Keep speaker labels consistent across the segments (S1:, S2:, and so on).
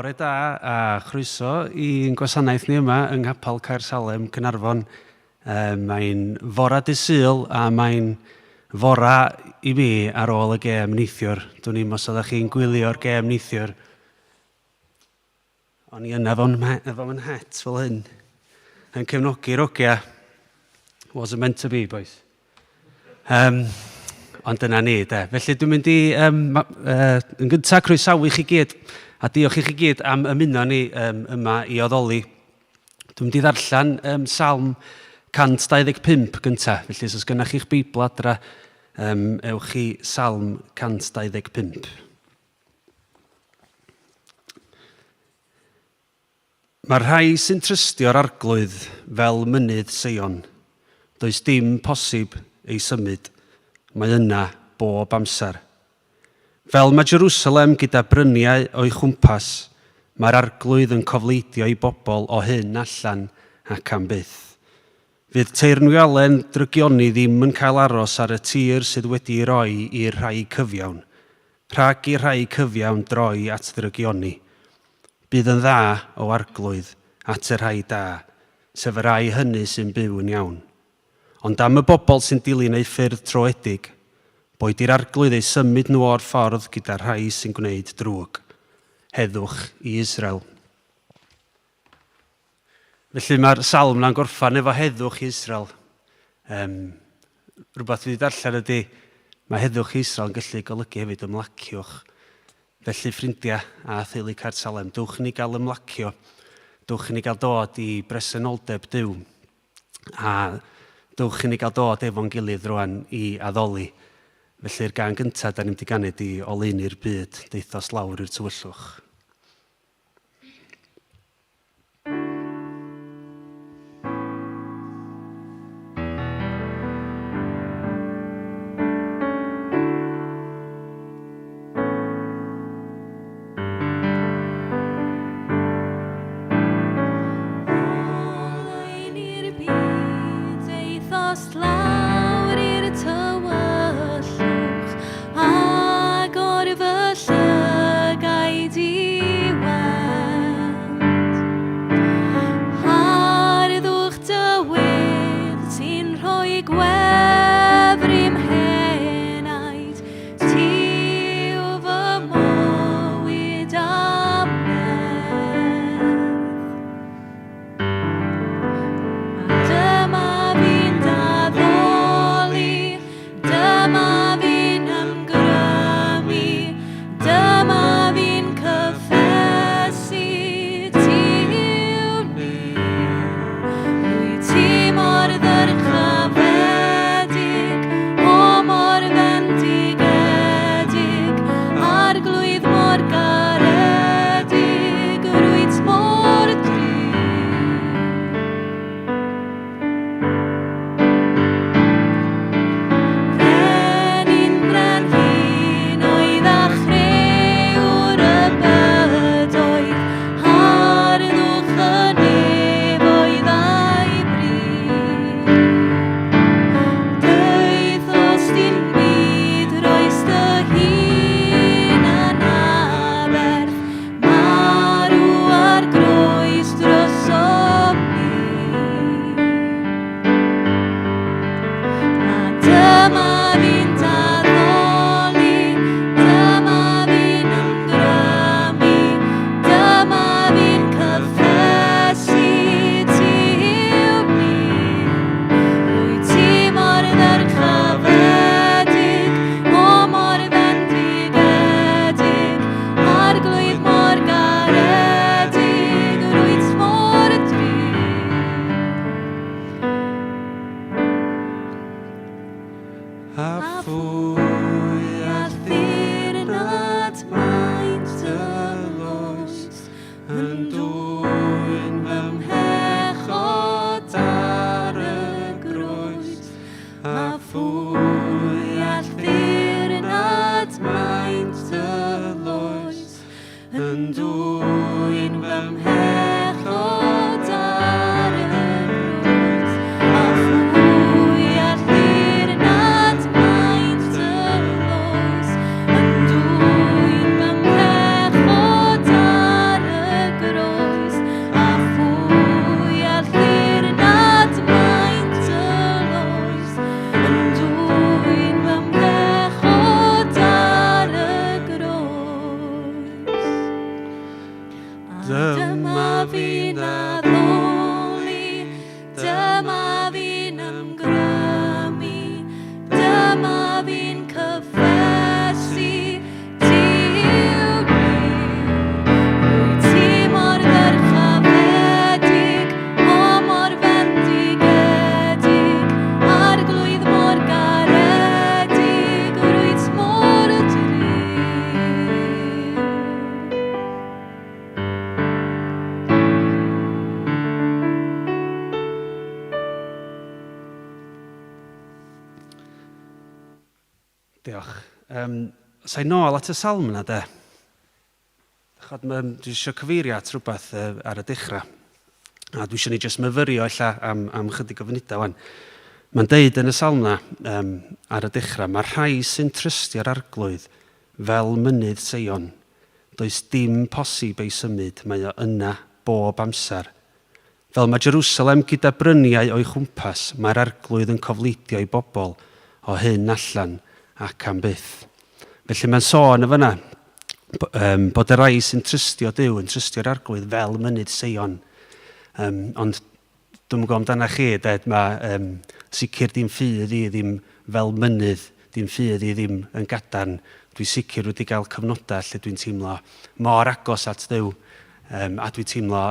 S1: Bore da a chroeso i'n gwasanaeth ni yma yng Nghapel Caersalem, Caernarfon. Mae'n fora dydd Sul a mae'n fora i mi ar ôl y gêm neithiwr. Dwi'n ni'n os oeddech chi'n gwylio'r gêm neithiwr. O'n i yna efo yn het fel hyn. Yn cefnogi'r ogia. Wasn't meant to be, boys. Ond dyna ni, de. Felly dwi'n mynd i, yn gyntaf, croesawu chi gyd, a diolch i chi gyd am ymuno ni yma i oddoli. Dwi'n mynd i ddarllen Salm 125 gyntaf, felly os gynnach chi'ch Beibl adra, ewch chi Salm 125. Mae'r rhai sy'n trystio'r arglwydd fel mynydd Seion. Does dim posib ei symud. Mae yna bob amser. Fel mae Jerusalem gyda bryniau o'i chwmpas, mae'r arglwydd yn cofleidio i bobl o hyn allan ac am byth. Fydd teyrnwyalen drygioni ddim yn cael aros ar y tir sydd wedi'i roi i'r rhai cyfiawn, rhag i'r rhai cyfiawn droi at drygioni. Bydd yn dda o arglwydd at y rhai da, sef y rhai hynny sy'n byw yn iawn. Ond am y bobl sy'n dilyn ei ffyrdd troedig, boed i'r arglwydd ei symud nhw o'r ffordd gyda rhai sy'n gwneud drwg. Heddwch i Israel. Felly mae'r salm na'n gorffan efo heddwch i Israel. Rhywbeth fi wedi darllen ydy, mae heddwch i Israel yn gallu golygu hefyd ymlaciwch. Felly ffrindiau a theulu Caersalem, dwch ni gael ymlacio. Dwch ni gael dod i bresenoldeb Duw. A dwch ni gael dod efo'n gilydd rwan i addoli. Felly'r gan gyntaf, da ni'n mynd i ganed i oleuni'r byd, deithos lawr i'r tywyllwch.
S2: Ag o'r fy llygaid i
S1: Diolch. Sa'i nôl at y salm yna, de. Dwi eisiau cyfeirio at rhywbeth ar y dechrau. A dwi eisiau ni jyst myfyrio am chydig o funudau wan. Mae'n deud yn y salm yna ar y dechrau, mae rhai sy'n trystio'r arglwydd fel mynydd Seion. Does dim posib ei symud, mae o yna bob amser. Fel mae Jerusalem gyda bryniau o'i chwmpas, mae'r arglwydd yn cofleidio i bobl o hyn allan ac am byth. Felly mae'n sôn y fyna bod y rai sy'n trystio Duw yn trystio'r arglwydd fel mynydd Seion. Ond dwi'n gwybod amdana chi, mae sicr dim ffydd i ddim fel mynydd, dim ffydd i ddim yn gadarn. Dwi'n sicr wedi cael cyfnodau lle dwi'n teimlo mor agos at Duw. A dwi'n teimlo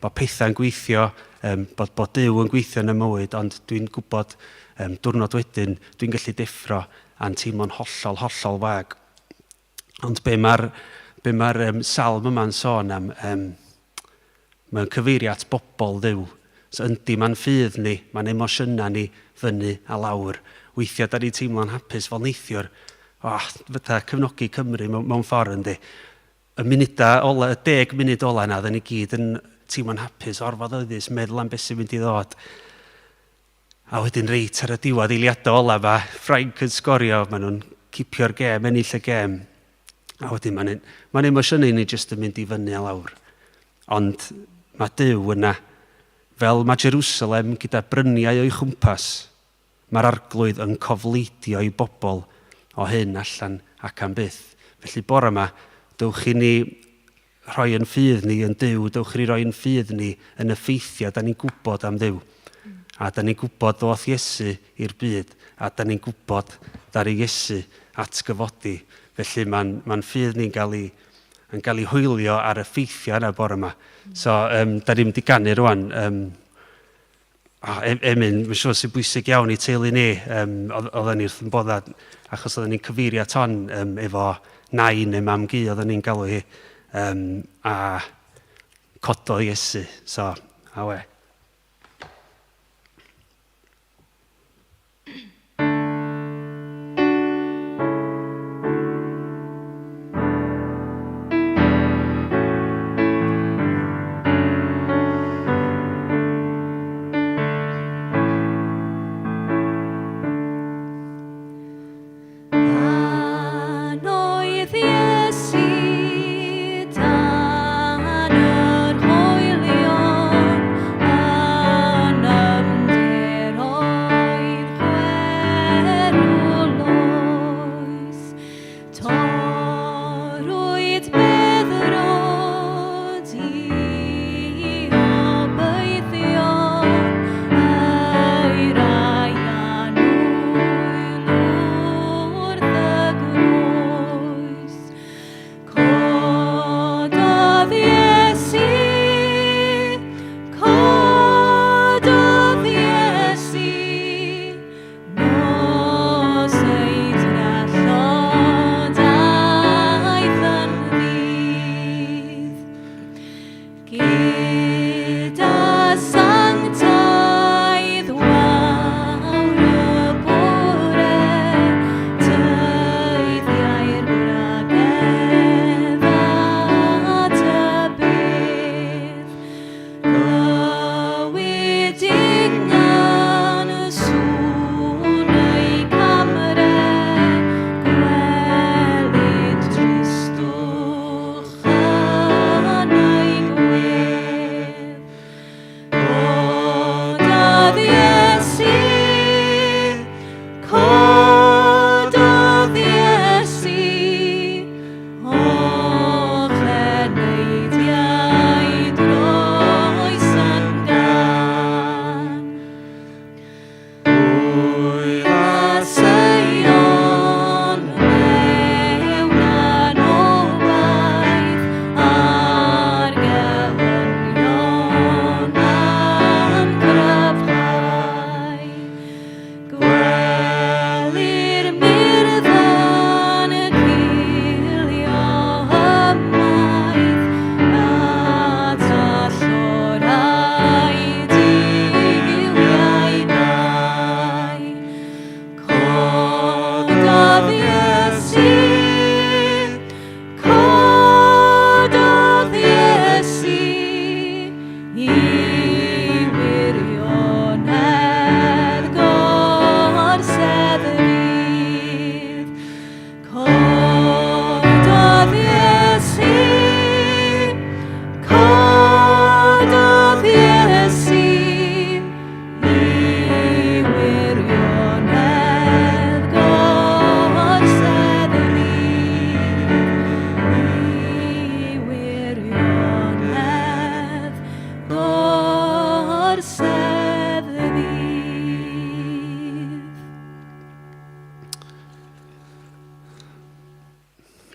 S1: bod pethau'n gweithio, bod Duw yn gweithio yn y mywyd, ond dwi'n gwybod diwrnod wedyn, dwi'n gallu deffro a'n teimlo'n hollol wag. Ond be mae'r salm yma'n sôn am, mae'n cyfeirio at bobl Duw. So yndi mae'n ffydd ni, mae'n emosiynau ni fyny a lawr. Weithiau da ni teimlo'n hapus fel neithiwr. Fydda cefnogi Cymru mewn ffordd yndi. Y 10 munud ola yna, dda ni gyd yn teimlo'n hapus, orfoddoddus, meddwl am beth sy'n mynd i ddod. A wedyn reit ar y diwedd eiliadau ola fa, Ffrainc yn sgorio, maen nhw'n cipio'r gêm, ennill y gêm. A wedyn mae'n emosiynau ni jyst yn mynd i fyny a lawr. Ond mae Duw yna, fel mae Jerusalem gyda bryniau o'i chwmpas, mae'r arglwydd yn cofleidio i bobl o hyn allan ac am byth. Felly bore yma, dewch i ni rhoi yn ffydd ni yn Duw, dewch i ni roi yn ffydd ni yn effeithio, da ni'n gwybod am Duw. A da ni'n gwybod ddoth Iesu i'r byd, a da ni'n gwybod dar i Iesu atgyfodi. Felly mae'n ffydd ni'n cael ei hwylio ar y ffeithio yna bore yma. So, da ni'n mynd i ganu rwan. Emyn, mae'n siŵr sy'n bwysig iawn i teulu ni. Oedden ni wrth yn bodda, achos oedden ni'n cyfeirio ton efo nain neu mam gi, oedden ni'n galw hi. A cododd Iesu. So, a we.
S2: Dan yr hwylion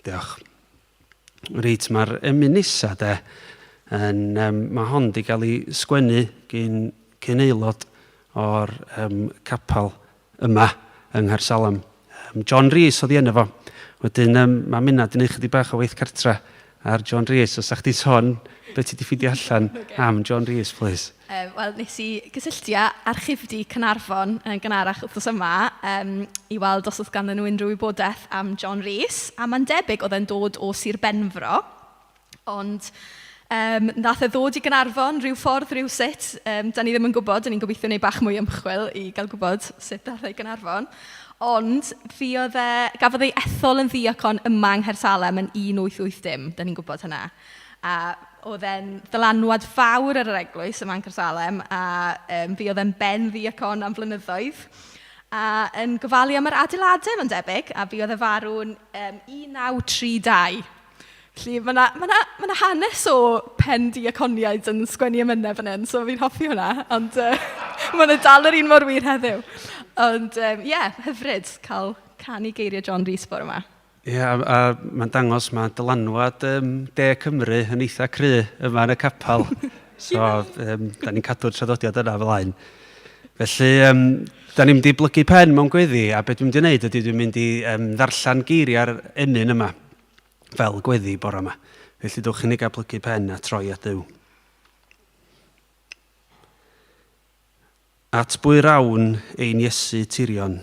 S1: Diolch. Reit, mae'r emunisa mae hon di gael ei sgwennu gyn aelod o'r capel yma yng Nghaersalem. John Rees oedd i enw fo. Wedyn mae Menna di wneud chydig bach o weith cartra ar John Rees. Os ydych chi sôn, beth ti di ffidio allan am John Rees, please?
S2: Wel, nes i gysylltu archifdi Cynarfon yn gynharach wrthos yma i weld os oedd ganddyn nhw unrhyw wybodaeth am John Rees. A mae'n debyg oedd e'n dod o Sir Benfro. Ond nath e ddod i Gynarfon rhyw ffordd, rhyw sut. Da ni ddim yn gwybod, da ni'n gobeithio wneud bach mwy ymchwil i gael gwybod sut dath e i Gynarfon. Ond gafodd ei ethol yn ddiacon yma yng Nghaersalem yn 1880, da ni'n gwybod hynna. A oedd e'n ddylanwad fawr ar yr eglwys yma yng Nghaersalem a fi oedd e'n ben ddiacon am flynyddoedd. A yn gofalu am yr adeiladau, mae'n debyg, a fi oedd e farw'n 1932. Felly mae yna hanes o pen diaconiaid yn sgwennu y Menna fan hyn, so fi'n hoffi hwnna, ond mae yna dal yr un mor wir heddiw. Ond hyfryd cael canu geiriau John Rees bore yma.
S1: A mae'n dangos mae dylanwad De Cymru yn eitha cry yma yn y capel. So, da ni'n cadw'r traddodiad yna fel ein. Felly, da ni'n mynd i blygu pen mewn gweddi, a beth dwi'n mynd i wneud ydy dwi'n mynd i ddarllen geiriau'r emyn yma fel gweddi bore yma. Felly, dwch i ni gael blygu pen a troi at Duw. At bwy rawn ein Iesu tirion,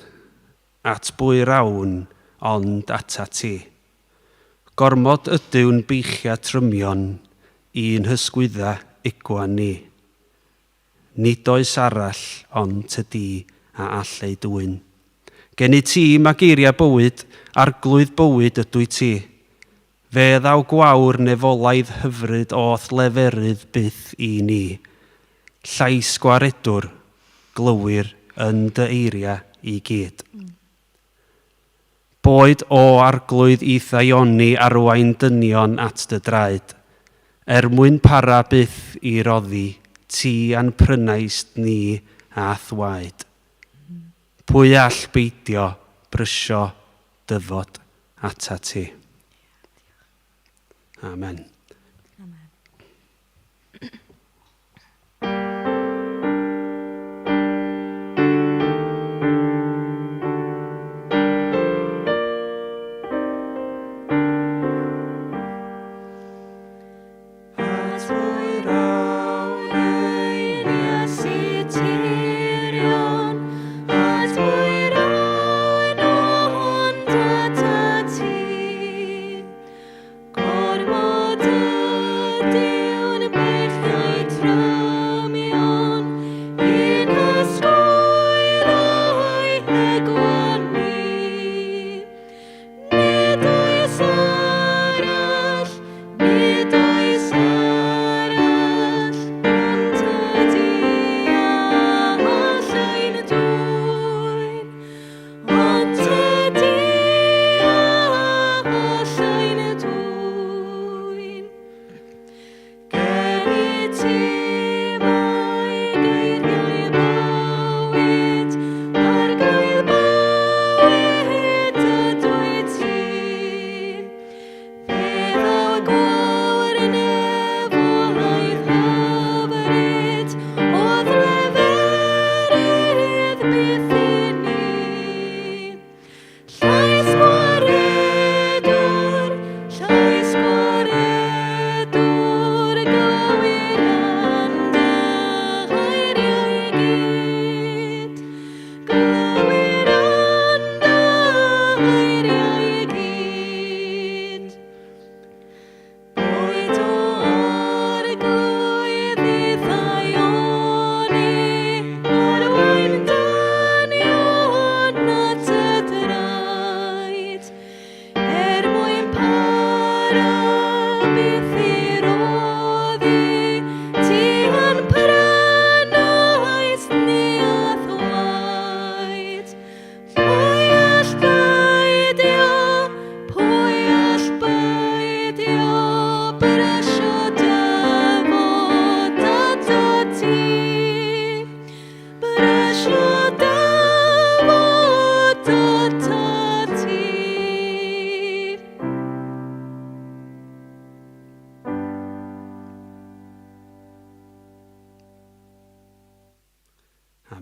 S1: at bwy rawn ond ata ti. Gormod ydyw'n beichia trymion i'n hysgwydda igwan ni. Nid oes arall ond tydi a all ei dwyn. Gen i ti ma geiriau bywyd, arglwydd bywyd ydw i ti. Fe ddaw gwawr nefolaidd hyfryd oth leferydd byth i ni. Llais gwaredwr, glywir yn dy eiria i gyd. Boed o arglwydd i ddaioni arwain dynion at dy draed, mwyn para byth i roddi, ti a'n prynaist ni a thwaed. Pwy all beidio brysio dyfod ata ti. Amen.
S3: Gormod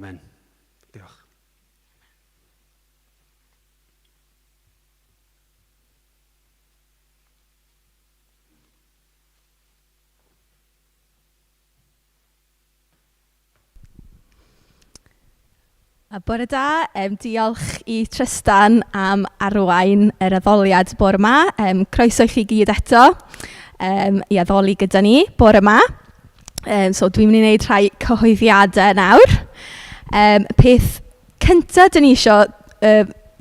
S1: Amen. Diolch.
S2: A bore da, diolch i Trystan am arwain yr addoliad bore yma. Croeso i chi gyd eto i addoli gyda ni bore yma. So dwi'n mynd i wneud rhai cyhoeddiadau nawr. Peth cyntaf dyn ni eisiau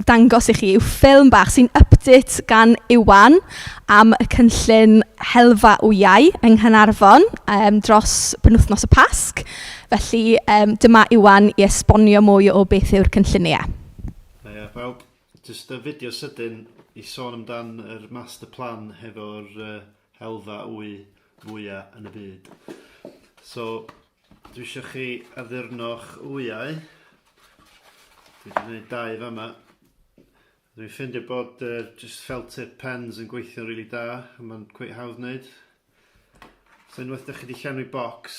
S2: dangos i chi yw ffilm bach sy'n update gan Ioan am y cynllun helfa wyau yng Nghanarfon dros penwythnos y Pasg. Felly dyma Ioan i esbonio mwy o beth yw'r cynlluniau.
S3: Pawb, jyst y fideo sydyn i sôn amdan yr master plan hefo'r helfa fwyaf yn y byd. So, dwi eisiau chi addurno'ch wyau. Dwi wedi gwneud dau fama. Dwi'n ffeindio bod just felt tip pens yn gweithio'n rili da, a mae'n cweit hawdd wneud. So, unwaith da chi wedi llenwi bocs,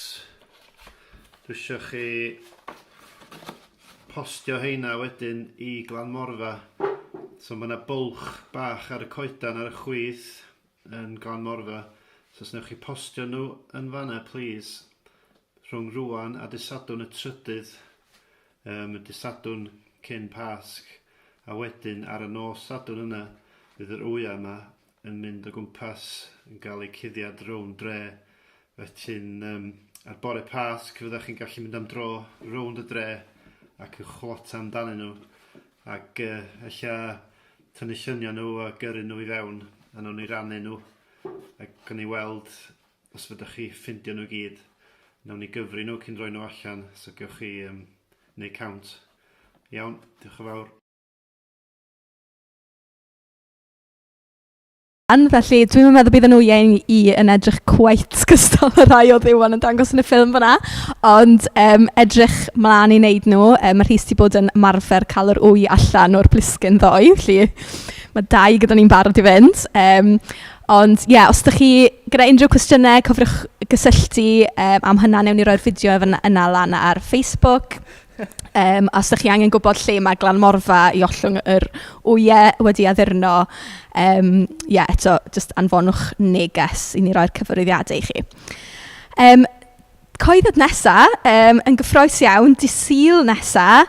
S3: dwi eisiau chi postio heina wedyn i Glanmorfa. So mae yna bwlch bach ar y coedan ar y chwith yn Glanmorfa. So os newch chi postio nhw yn fanna, please, rhwng Rhan a Dydd Sadwrn y trydydd, y Dydd Sadwrn cyn Pasg. A wedyn ar y nos Sadwrn yna, bydd yr wyau yma yn mynd o gwmpas yn cael eu cuddiad rownd dre. Felly ar bore Pasg fyddwch chi'n gallu mynd am dro rownd y dre ac yn chwlota amdanyn nhw. Ac ella tynnu lluniau nhw a gyrru nhw i fewn a nawn ni rannu nhw. Ac gan i weld os fyddwch chi ffindio nhw gyd. Nawn ni gyfri nhw cyn rhoi nhw allan, so gewch chi neu count. Iawn, diolch yn fawr.
S2: Felly, dwi'n meddwl bydd nhw yn edrych cweit gystal y rhai o Ioan yn dangos yn y ffilm fyna, ond edrych mlaen i wneud nhw. Mae Rhys wedi bod yn ymarfer cael yr wy allan o'r plisgyn ddoe, felly mae dau gyda ni'n barod i fynd. Ond ie, os ydych chi gyda unrhyw cwestiynau, cofrwch gysylltu am hynna, newn ni roi'r fideo yna lan ar Facebook. Os ydych chi angen gwybod lle mae Glanmorfa i ollwng yr wyau wedi addurno, eto, just anfonwch neges i ni roi'r cyfarwyddiadau i chi. Coeddad nesaf, yn gyffroes iawn, Dydd Sul nesaf,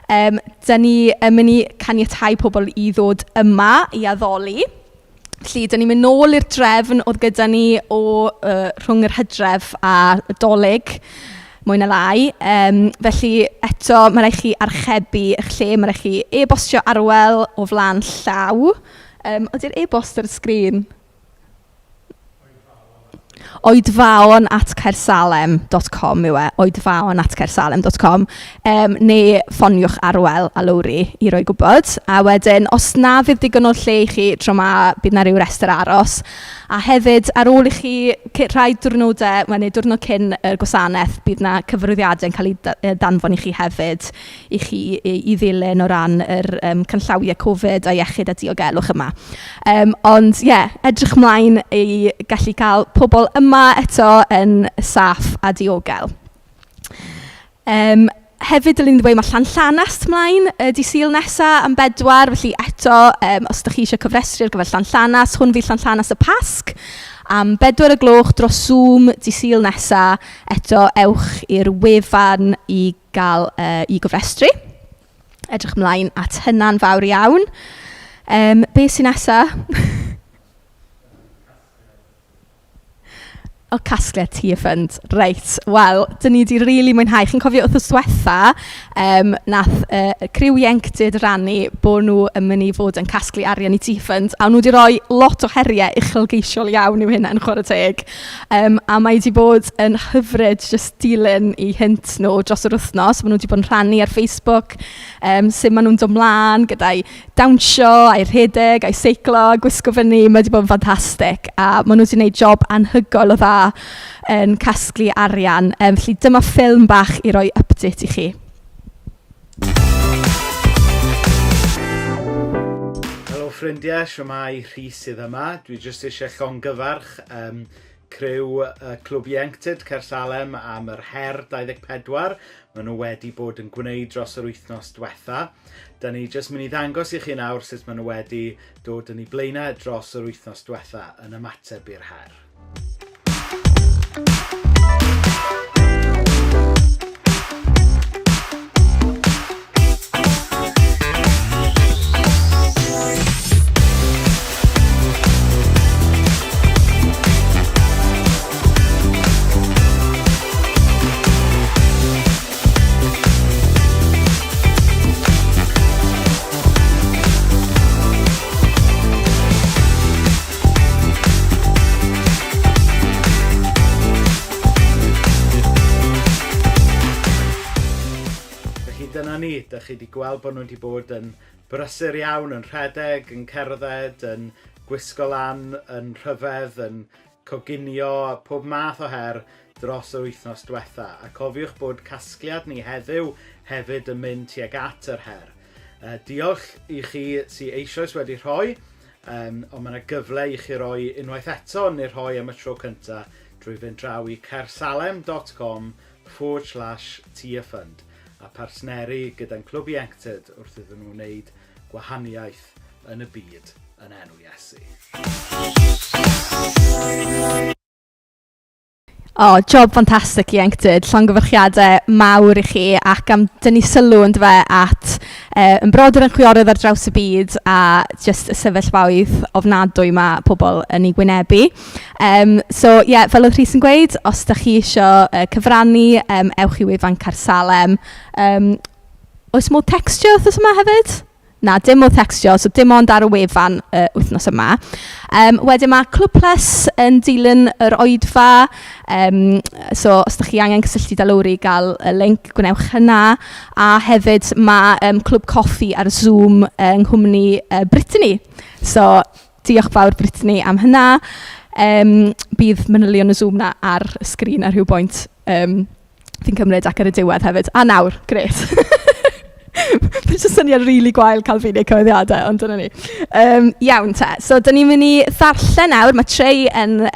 S2: da ni yn mynd i caniatáu pobl i ddod yma i addoli. Felly, da ni'n mynd nôl i'r drefn oedd gyda ni o rhwng yr Hydref a Doleg, mwy na lai. Felly, eto, mae rhaid chi archebu eich lle, mae rhaid chi e-bostio arwel o flaen llaw. Ydy'r e-bost ar y sgrin? Oedfaon@caersalem.com yw e, oedfaon@caersalem.com, neu ffoniwch arwel a lowri i roi gwybod. A wedyn, os na fydd digon o lle i chi tro ma, bydd na ryw restr aros. A hefyd, ar ôl i chi rhai diwrnodau, neu diwrnod cyn y gwasanaeth, bydd na cyfarwyddiadau yn cael ei danfon i chi hefyd i chi i ddilyn o ran yr canllawiau Covid a iechyd a diogelwch yma. Ond ie, edrych mlaen i gallu cael pobl yma eto yn saff a diogel. Hefyd, dylwn i'n dweud, mae Llanllanast mlaen Dydd Sul nesaf am 4, felly eto, os ydych chi eisiau cyfrestru ar gyfer Llanllanast, hwn fydd Llanllanast y Pasg, am 4 y gloch dros Zoom Dydd Sul nesaf, eto ewch i'r wefan i gael i gyfrestru. Edrych mlaen at hynna'n fawr iawn. Be sy'n nesaf? O, casgliad tea fund. Reit, wel, dyn ni wedi rili mwynhau. Chi'n cofio wythnos diwetha, nath criw ieuenctid rannu bod nhw yn mynd i fod yn casglu arian i tea fund, a nhw wedi rhoi lot o heriau uchelgeisiol iawn i'w hynna yn chwarae teg. A mae wedi bod yn hyfryd jyst dilyn i hint nhw dros yr wythnos. Maen nhw wedi bod yn rhannu ar Facebook sut maen nhw'n dod mlaen gyda'i dawnsio, a'i rhedeg, a'i seiclo, gwisgo fyny. Mae wedi bod yn ffantastig. A maen nhw wedi gwneud job anhygoel o dda yn casglu arian. Felly dyma ffilm bach i roi update i chi.
S4: Helo ffrindiau, siwmai Rhys sydd yma. Dwi jyst eisiau llongyfarch criw Clwb Ieuenctid Cersalem am yr her 24. Maen nhw wedi bod yn gwneud dros yr wythnos diwetha. Da ni jyst mynd i ddangos i chi nawr sut maen nhw wedi dod yn ei blaenau dros yr wythnos diwetha yn ymateb i'r her. Dych chi wedi gweld bod nhw wedi bod yn brysur iawn, yn rhedeg, yn cerdded, yn gwisgo lan, yn rhyfedd, yn coginio, pob math o her dros yr wythnos diwetha. A cofiwch bod casgliad ni heddiw hefyd yn mynd tuag at yr her. Diolch i chi sy'n eisoes wedi rhoi, ond mae yna gyfle i chi roi unwaith eto neu rhoi am y tro cyntaf drwy fynd draw i cersalem.com/TFund. A partneri gyda'n Clwb Ieuenctid wrth iddyn nhw wneud gwahaniaeth yn y byd yn enw Iesu.
S2: Job ffantastig Ieuenctid, llongyfarchiadau mawr i chi ac am dynnu sylw yn dyfa at yn brodyr yn chwiorydd ar draws y byd a just y sefyllfaoedd ofnadwy mae pobl yn ei gwynebu. Fel oedd Rhys yn gweud, os ydych chi eisiau cyfrannu, ewch i wefan Cersalem. Oes modd textio wythnos yma hefyd? Na, dim modd textio, so dim ond ar y wefan wythnos yma. Wedyn mae Clwb Plus yn dilyn yr Oedfa, so os ydych chi angen cysylltu â Lowri i gael y link, gwnewch hynna. A hefyd mae Clwb Coffi ar Zoom yng Nghwmni Brittany. So diolch fawr Brittany am hynna. Bydd manylion y Zoom na ar y sgrin ar rhyw bwynt. Fi'n cymryd ac ar y diwedd hefyd. A nawr, gret. Mae'n just syniad rili gwael cael fi neu cyhoeddiadau, ond dyna ni. Iawn te, so dyn ni'n mynd i ddarllen nawr, mae Trey yn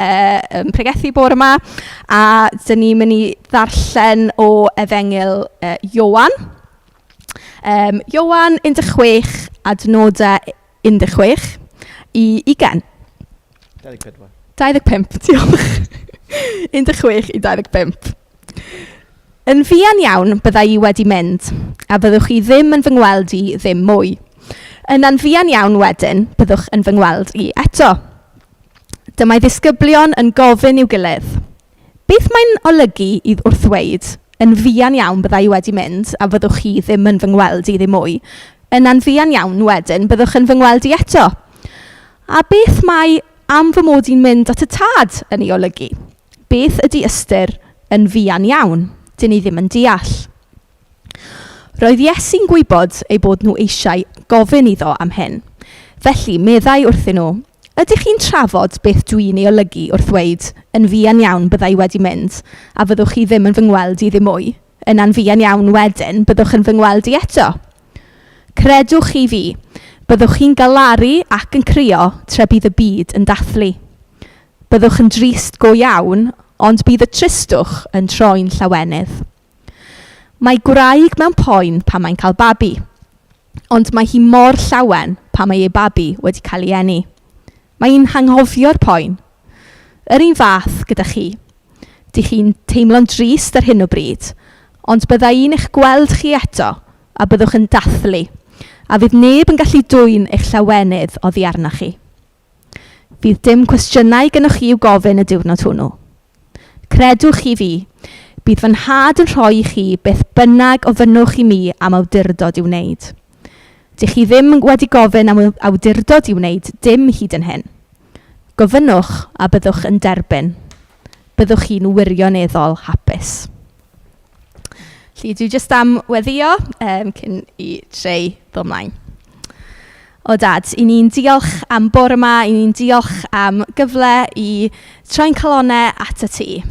S2: pregethu bore yma, a dyn ni'n mynd i ddarllen o Efengyl Ioan. Ioan 16 a dynodau 16 i 20. 25, diolch. 16 i 25. Yn fuan iawn byddai i wedi mynd, a byddwch chi ddim yn fy ngweld i ddim mwy. Yna'n fuan iawn wedyn, byddwch yn fy ngweld i eto. Dymai ddisgyblion yn gofyn i'w gilydd. Beth mae'n olygu wrth ddweud, yn fuan iawn byddai i wedi mynd, a byddwch chi ddim yn fy ngweld i ddim mwy. Yna'n fuan iawn wedyn, byddwch yn fy ngweld i eto. A beth mae am fy mod i'n mynd at y tad yn ei olygu? Beth ydy ystyr yn fuan iawn? Dyn ni ddim yn deall. Roedd Iesu'n gwybod ei bod nhw eisiau gofyn iddo am hyn. Felly meddai wrthyn nhw, ydych chi'n trafod beth dwi'n ei olygu wrth ddweud, yn fuan iawn byddai wedi mynd, a fyddwch chi ddim yn fy ngweld i ddim mwy. Yna'n fuan iawn wedyn, byddwch yn fy ngweld i eto. Credwch chi fi, byddwch chi'n galaru ac yn crio tre bydd y byd yn dathlu. Byddwch yn drist go iawn, ond bydd y tristwch yn troi'n llawenydd. Mae gwraig mewn poen pan mae'n cael babi, ond mae hi mor llawen pan mae ei babi wedi cael ei eni. Mae hi'n hanghofio'r poen. Yr un fath gyda chi. Dych chi'n teimlo'n drist ar hyn o bryd, ond byddai un eich gweld chi eto a byddwch yn dathlu, a fydd neb yn gallu dwyn eich llawenydd oddi arna chi. Fydd dim cwestiynau gynnwch chi i'w gofyn y diwrnod hwnnw. Credwch chi fi, bydd fy nhad yn rhoi i chi beth bynnag ofynnwch i mi am awdurdod i'w wneud. Dych chi ddim wedi gofyn am awdurdod i'w wneud dim hyd yn hyn. Gofynnwch a byddwch yn derbyn. Byddwch chi'n wirioneddol hapus. Felly dwi jyst am weddio cyn i Trey ddod ymlaen. O dad, i ni'n diolch am bore yma, i ni'n diolch am gyfle i troi'n calonnau at y ti.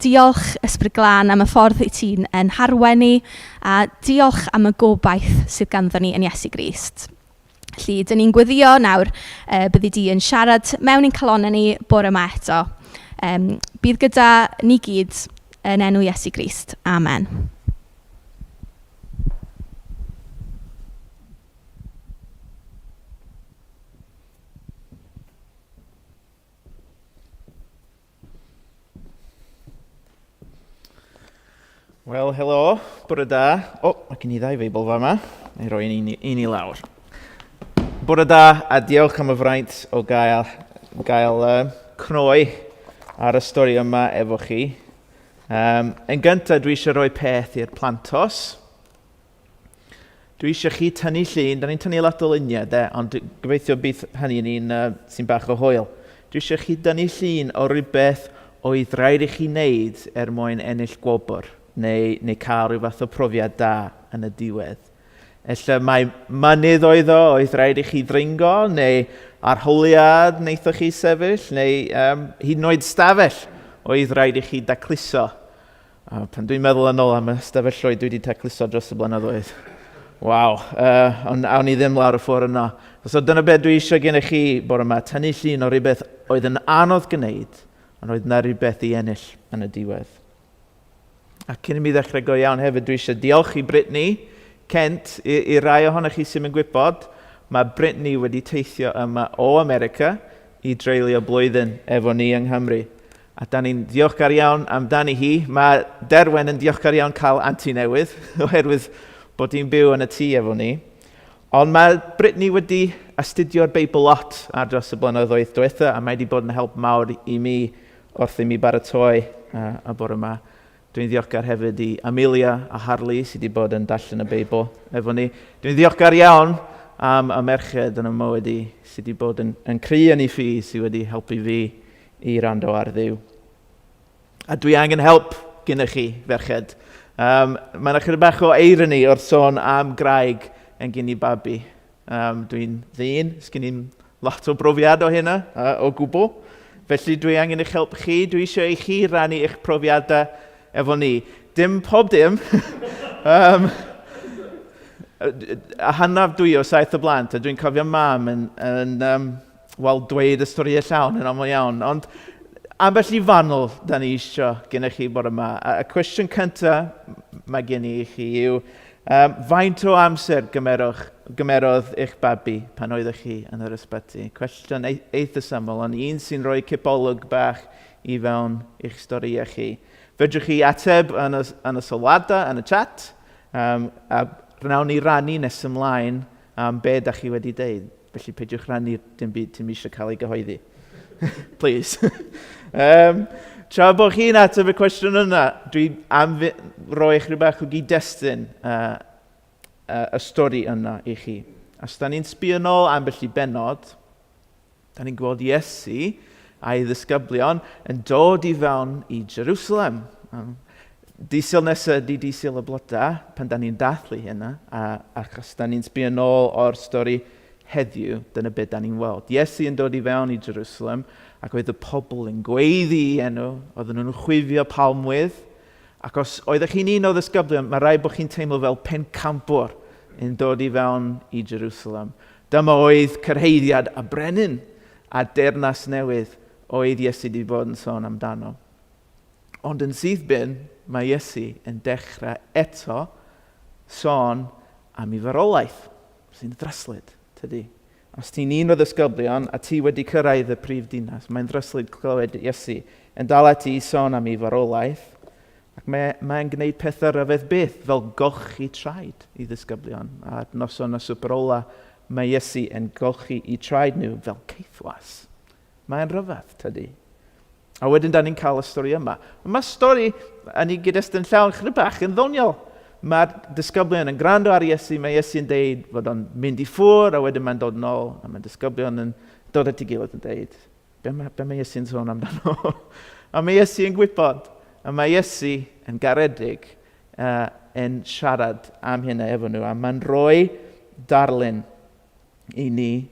S2: Diolch Ysbryd Glân am y ffordd i ti'n yn harwennu a diolch am y gobaith sydd ganddo ni yn Iesu Grist. Felly, dyn ni'n gweddio nawr byddi di yn siarad mewn i'n calonnau ni bore yma eto. Bydd gyda ni gyd yn enw Iesu Grist. Amen.
S5: Wel, helo, bore da. Mae gen i ddau Feibl fa yma. Neu roi un i lawr. Bore da, a diolch am y fraint o gael cnoi ar y stori yma efo chi. Yn gyntaf, dwi eisiau rhoi peth i'r plantos. Dwi eisiau chi tynnu llun, da ni'n tynnu lot o luniau, ond gobeithio bydd hynny ni'n sy'n bach o hwyl. Dwi eisiau chi tynnu llun o rhywbeth oedd rhaid i chi wneud mwyn ennill gwobr, neu cael rhyw fath o profiad da yn y diwedd. Ella mae mynydd oedd rhaid i chi ddringo, neu arholiad wnaethoch chi sefyll, neu hyd yn oed stafell oedd rhaid i chi dacluso. Pan dwi'n meddwl yn ôl am y stafelloedd dwi wedi tacluso dros y blynyddoedd. Waw, ond awn ni ddim lawr y ffordd yna. So dyna beth dwi eisiau gennych chi bore yma, tynnu llun o rhywbeth oedd yn anodd gwneud, ond oedd yna rhywbeth i ennill yn y diwedd. A cyn i mi ddechrau go iawn hefyd, dwi eisiau diolch i Brittany, Kent, i rai ohonych chi sy'n mynd gwybod, mae Brittany wedi teithio yma o America i dreulio blwyddyn efo ni yng Nghymru. A da ni'n ddiolchgar iawn amdani hi. Mae Derwen yn ddiolchgar iawn cael anti newydd, oherwydd bod hi'n byw yn y tŷ efo ni. Ond mae Brittany wedi astudio'r Beibl lot ar dros y blynyddoedd diwetha, a mae wedi bod yn help mawr i mi wrth i mi baratoi y bore yma. Dwi'n ddiolchgar hefyd i Amelia a Harley sydd wedi bod yn darllen y Beibl efo ni. Dwi'n ddiolchgar iawn am y merched yn y mywyd sydd wedi bod yn cry yn ei ffi sydd wedi helpu fi i rando ar Dduw. A dwi angen help gyda chi, ferched. Mae'n ychydig bach o eirony wrth sôn am graig yn gen i babi. Dwi'n ddyn, sgyn i'n lot o brofiad o hynna, o gwbl. Felly dwi angen eich help chi. Dwi eisiau i chi rannu eich profiadau efo ni. Dim pob dim. A hannaf dwi o 7 o blant, a dwi'n cofio mam yn dweud y storiau llawn yn aml iawn. Ond ambell i fanwl da ni eisiau gennych chi bore yma. Y cwestiwn cyntaf mae gen i chi yw, faint o amser gymerodd eich babi pan oeddech chi yn yr ysbyty? Cwestiwn eitha syml, ond un sy'n rhoi cipolwg bach i fewn eich storiau chi. Fedrwch chi ateb yn y sylwadau, yn y chat, a rhawn ni rannu nes ymlaen am be da chi wedi deud. Felly peidiwch rannu dim byd ti'n eisiau cael ei gyhoeddi. Please. Tra bod chi'n ateb y cwestiwn yna, dwi am roi eich rhywbeth o gyd-destun y stori yna i chi. Os da ni'n sbio nôl ambell i benod, da ni'n gweld Iesu a'i ddisgyblion yn dod i fewn i Jerusalem. Disil nesaf di disil y bloda pan da ni'n dathlu hynna, achos da ni'n sbio nôl o'r stori heddiw, dyna beth da ni'n weld. Iesu yn dod i fewn i Jerusalem, ac oedd y pobl yn gweiddi i enw, oedden nhw'n chwifio palmwydd, ac os oeddech chi'n un o ddisgyblion, mae rhaid bod chi'n teimlo fel pencampwr yn dod i fewn i Jerusalem. Dyma oedd cyrheiddiad a brenin a deyrnas newydd oedd Iesu wedi bod yn sôn amdano. Ond yn sydd bin, mae Iesu yn dechrau eto sôn am ei farwolaeth, sy'n ddryslyd, tydi. Os ti'n un o ddisgyblion a ti wedi cyrraedd y prif dinas, mae'n ddryslyd clywed Iesu yn dal ati i sôn am ei farwolaeth, ac mae'n gwneud pethau rhyfedd byth fel golchi traed i ddisgyblion. A noson o swper ola, mae Iesu yn golchi i traed nhw fel ceithwas. Mae'n rhyfedd, tydi. A wedyn da ni'n cael y stori yma. Mae stori yn ei gyd-destun llawn chydig bach yn ddoniol. Mae'r disgyblion yn gwrando ar Iesu, mae Iesu yn deud fod o'n mynd i ffwr, a wedyn mae'n dod nôl, a mae'r disgyblion yn dod at ei gilydd yn deud, be mae Iesu'n sôn amdano? A mae Iesu yn gwybod, a mae Iesu yn garedig yn siarad am hynna efo nhw, a mae'n rhoi darlun i ni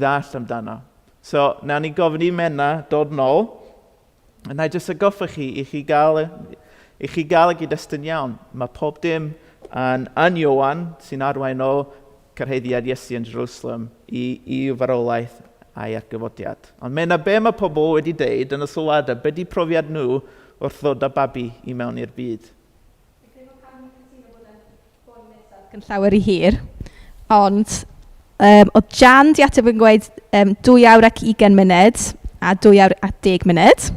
S5: ddall amdano. So, nawn ni gofyn i Menna dod nôl, a na i jyst agoffa chi i chi gael y gyd-destun iawn. Mae pob dim yn Ioan sy'n arwain o cyrhaeddiad Iesu yn Jerusalem i farwolaeth a'i argyfodiad. Ond Menna, be mae pobl wedi deud yn y sylwadau, be di profiad nhw wrth ddod â babi i mewn i'r byd?
S2: Yn llawer I hir, ond oedd Jan di ateb yn gweud 2 awr ac 20 munud a 2 awr ac 10 munud.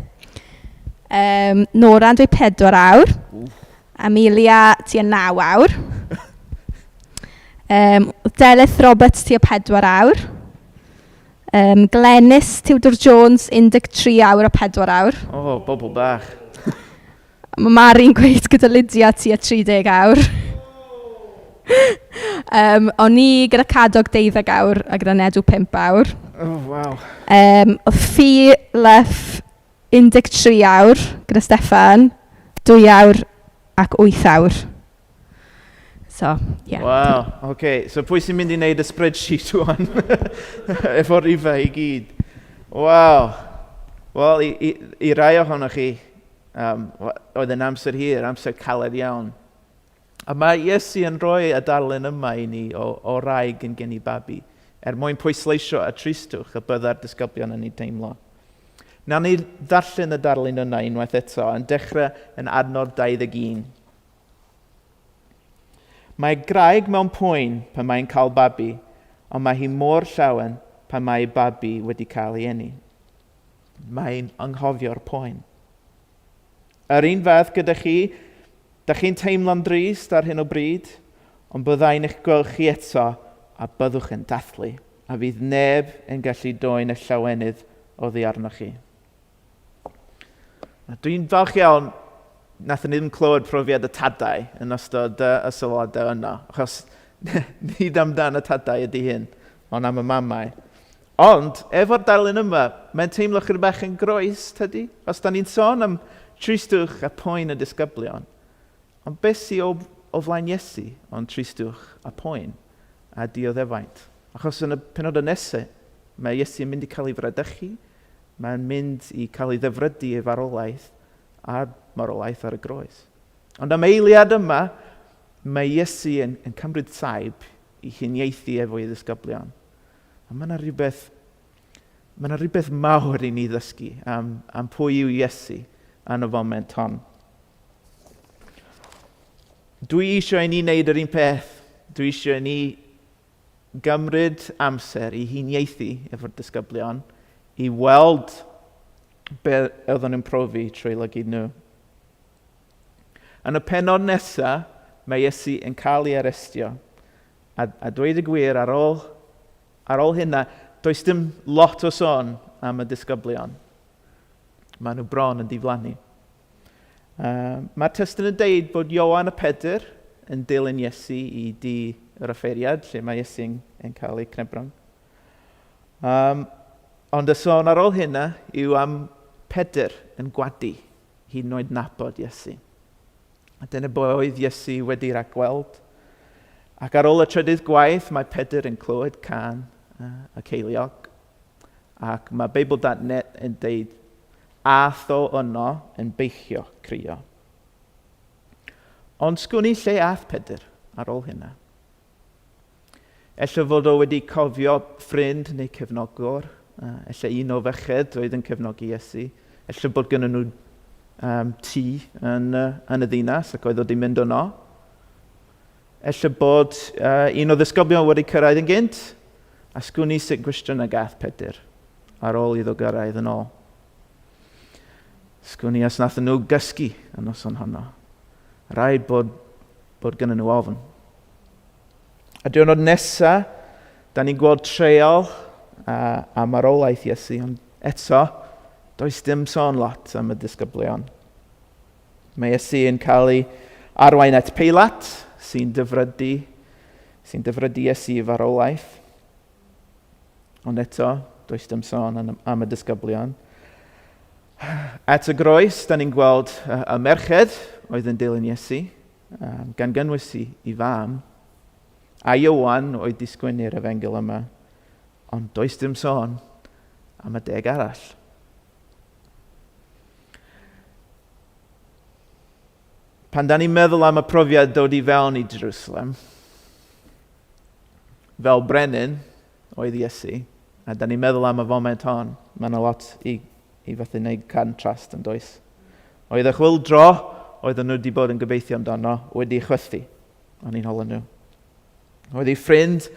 S2: Nora'n dweud 4 awr. Amelia tua 9 awr. Delith Roberts tua 4 awr. Glenys Tiwdor Jones 13 awr a 4 awr.
S5: O, bobl bach.
S2: Mae Mari'n gweud gyda Lydia tua 30 awr. O'n I gyda Cadog 12 awr a gyda Nedw 5 awr.
S5: Oh, waw.
S2: Oedd Ffi Luff 13 awr gyda Steffan, 2 awr ac 8 awr. So, yeah.
S5: Wow, okay. So pwy sy'n mynd i wneud y spreadsheet wan? Efo'r rifau I gyd. Wow. Wel, I rai ohonoch chi, oedd yn amser hir, amser caled iawn. A mae Iesu yn rhoi y darlun yma I ni o raig yn gen I babi, mwyn pwysleisio a tristwch y bydda'r disgyblion yn ei deimlo. Nawn ni ddarllen y darlun yna unwaith eto, yn dechrau yn adnod 21. Mae graig mewn poen pan mae'n cael babi, ond mae hi mor llawen pan mae babi wedi cael ei eni. Mae'n anghofio'r poen. Yr un fath gyda chi, da chi'n teimlo'n drist ar hyn o bryd, ond byddai'n eich gweld chi eto a byddwch yn dathlu, a fydd neb yn gallu doen y llawenydd oddi arnoch chi. Dwi'n falch iawn, nath ni ddim clywed profiad y tadau yn ystod y sylwadau yna, achos nid amdan y tadau ydy hyn, ond am y mamau. Ond, efo'r darlun yma, mae'n teimlo chyr bach yn groes, tydi? Os da ni'n sôn am tristwch a poen y disgyblion, ond beth sy'n o flaen Iesu ond tristwch a poen a dioddefaint. Achos yn y penodau nesaf, mae Iesu yn mynd I cael ei fradychu, mae'n mynd I cael ei ddefrydu ei farolaeth a'r marolaeth ar y groes. Ond am eiliad yma, mae Iesu yn cymryd saib I huniaethu efo ei ddisgyblion. A mae yna rhywbeth mawr I ni ddysgu am pwy yw Iesu yn y foment hon. Dwi eisiau I ni wneud yr un peth. Dwi eisiau I ni gymryd amser I huniaethu efo'r disgyblion, I weld be oedden nhw'n profi trwy lygu nhw. Yn y pennod nesaf, mae Iesu yn cael ei arestio. A dweud y gwir, ar ôl hynna, does dim lot o sôn am y disgyblion. Maen nhw bron yn diflannu. Mae'r testyn yn deud bod Ioan y Pedr yn dilyn Iesu I di yr offeiriad, lle mae Iesu yn cael ei cnebrang. Ond y sôn ar ôl hynna yw am Pedr yn gwadu, hyd yn oed nabod Iesu. A dyna oedd Iesu wedi rhagweld. Ac ar ôl y trydydd gwaith, mae Pedr yn clywed can y ceiliog. Ac mae Beibl.net yn deud, ath o yno yn beichio crio. Ond sgwn I lle ath Pedr ar ôl hynna. Ella fod o wedi cofio ffrind neu cefnogwr, ella un o feched oedd yn cefnogi Iesu, ella bod gyda nhw tŷ yn y ddinas ac oedd o wedi mynd yno. Ella bod un o ddisgyblion wedi cyrraedd yn gynt, a sgwn I sut gwestiwn y gath Pedr ar ôl iddo gyrraedd yn ôl. Sgwn I os nath nhw gysgu yn noson honno. Rhaid bod gyda nhw ofn. A diwrnod nesa, da ni'n gweld treial a marolaeth Iesu, ond eto, does dim sôn lot am y disgyblion. Mae Iesu yn cael ei arwain at Peilat, sy'n dyfrydu Iesu I farolaeth. Ond eto, does dim sôn am y disgyblion. At y groes, da ni'n gweld y merched oedd yn dilyn Iesu, gan gynnwys I fam, a Ioan oedd disgwynu'r efengil yma, ond does dim sôn am y 10 arall. Pan da ni'n meddwl am y profiad dod I fewn I Jerusalem, fel brenin oedd Iesu, A da ni'n meddwl am y foment hon, mae yna lot i fathu wneud contrast yn does. Oedd y chwyldro, oedden nhw wedi bod yn gobeithio amdano, wedi chwythu. O'n i'n holo nhw. Oedd ei ffrind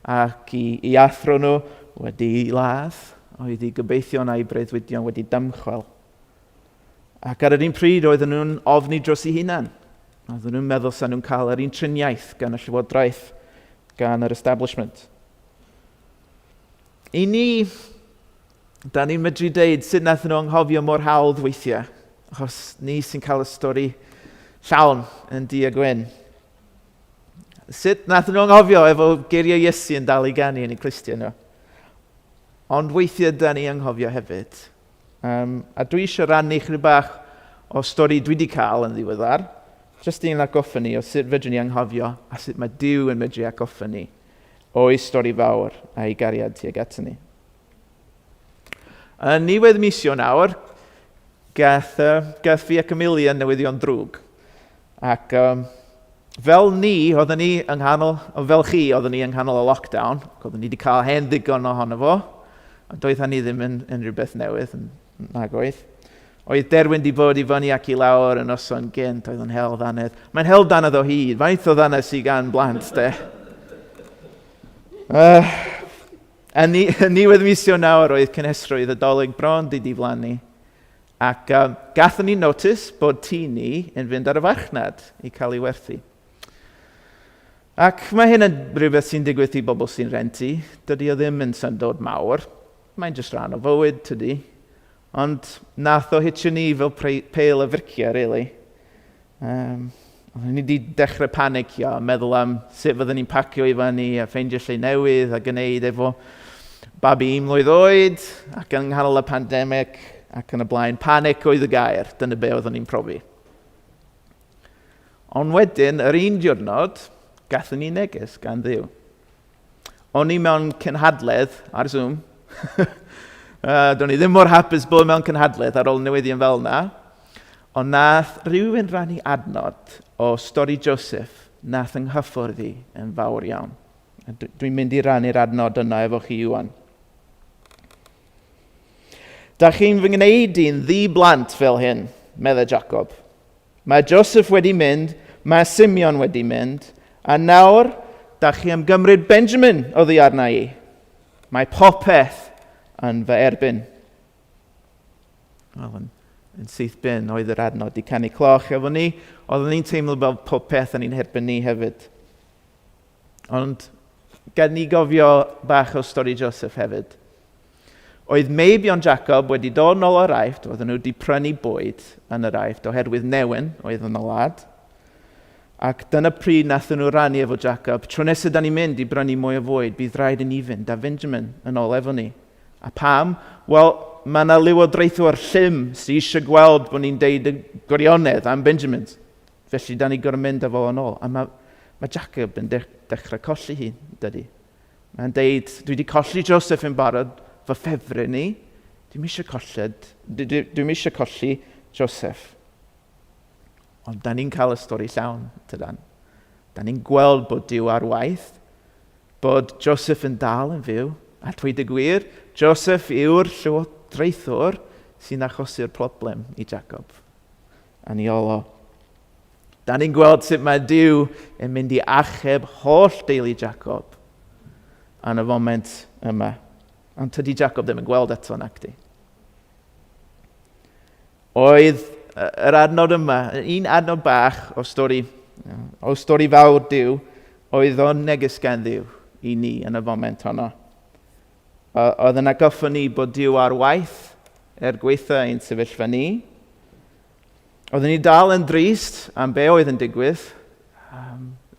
S5: ac i athro nhw wedi ladd, oedd ei gobeithio na i breuddwydion wedi dymchwel. Ac ar yr un pryd oedden nhw'n ofni dros eu hunan. Oedden nhw'n meddwl sa'n nhw'n cael yr un triniaeth gan y llywodraeth, gan yr establishment. I ni, da ni'n medru deud sut nath nhw anghofio mor hawdd weithiau, achos ni sy'n cael y stori llawn yn di a gwyn. Sut nath nhw anghofio efo geiriau Iesu yn dal i ganu yn eu clustia nhw. Ond weithiau da ni anghofio hefyd. A dwi eisiau rannu chydig bach o stori dwi wedi cael yn ddiweddar, jyst i'n atgoffa ni o sut fedrwn ni anghofio a sut mae Duw yn medru atgoffa ni o'i stori fawr a'i gariad tuag ato ni. Yn niwedd misio nawr, gath fi ac Amelia newyddion drwg. Ac fel ni, oedden ni yng nghanol, fel chi, oedden ni yng nghanol y lockdown, oedden ni wedi cael hen ddigon ohono fo, a doedd ni ddim yn rhywbeth newydd, nag oedd. Oedd derwyn di bod i fyny ac i lawr yn noson gynt, oedd yn hel ddanedd. Mae'n hel ddanedd o hyd, faint o ddanedd sy'n gan blant, de? Yn niwedd misio nawr oedd cynhesrwydd y dolyg bron di diflannu. Ac gathon ni notice bod tŷ ni yn fynd ar y farchnad i cael ei werthu. Ac mae hyn yn rhywbeth sy'n digwydd i bobl sy'n renti. Dydy o ddim yn syndod mawr. Mae'n jyst rhan o fywyd, tydi. Ond nath o hitio ni fel peil y fyrciau, really. Ni wedi dechrau panicio, meddwl am sut fyddwn ni'n pacio i fyny a ffeindio lle newydd a gwneud efo babi 1 mlwydd oed ac yng nghanol y pandemig ac yn y blaen. Panic oedd y gair, dyna be oeddwn ni'n profi. Ond wedyn, yr un diwrnod, gathon ni neges gan Dduw. O'n i mewn cynhadledd ar Zoom. Do'n i ddim mor hapus bod mewn cynhadledd ar ôl newyddion fel yna. Ond nath rhywun rannu adnod o stori Joseph nath ynghyffwrdd i yn fawr iawn. Dwi'n mynd i rannu'r adnod yna efo chi Ioan. Da chi'n fy ngwneud i'n ddi-blant fel hyn, meddai Jacob. Mae Joseph wedi mynd, mae Simeon wedi mynd, a nawr da chi am gymryd Benjamin oddi arna i. Mae popeth yn fy erbyn. Yn syth bin oedd yr adnod i canu cloch efo ni, oeddwn ni'n teimlo fel popeth yn ein herbyn ni hefyd. Ond gad ni gofio bach o stori Joseph hefyd. Oedd Meibion Jacob wedi dod nôl o'r Aifft, oedden nhw wedi prynu bwyd yn yr Aifft oherwydd newyn oedd yn y wlad. Ac dyna pryd nath nhw rannu efo Jacob. Tro nesaf da ni'n mynd i brynu mwy o fwyd, bydd rhaid i ni fynd a Benjamin yn ôl efo ni. A pam? Wel, mae yna lywodraethwr llym sy'n eisiau gweld bod ni'n deud y gwirionedd am Benjamins. Felly, da ni gorau mynd efo yn ôl. A mae Jacob yn dechrau colli hi, dydy. Mae'n deud, dwi wedi colli Joseph yn barod, fy ffefryn ni. Dwi'n eisiau colli Joseph. Ond da ni'n cael y stori llawn, tydan. Da ni'n gweld bod Duw ar waith, bod Joseph yn dal yn fyw, a dweud y gwir, Joseph yw'r llywodraethwr sy'n achosi'r problem i Jacob. A ni olo. Da ni'n gweld sut mae Duw yn mynd i achub holl deulu Jacob yn y foment yma. Ond tydi Jacob ddim yn gweld eto nacdi. Oedd yr adnod yma, un adnod bach o stori fawr Duw, oedd o'n neges gan Dduw i ni yn y foment honno. Oedd yn atgoffa ni bod Duw ar waith gweithio ein sefyllfa ni. Oedden ni dal yn drist am be oedd yn digwydd.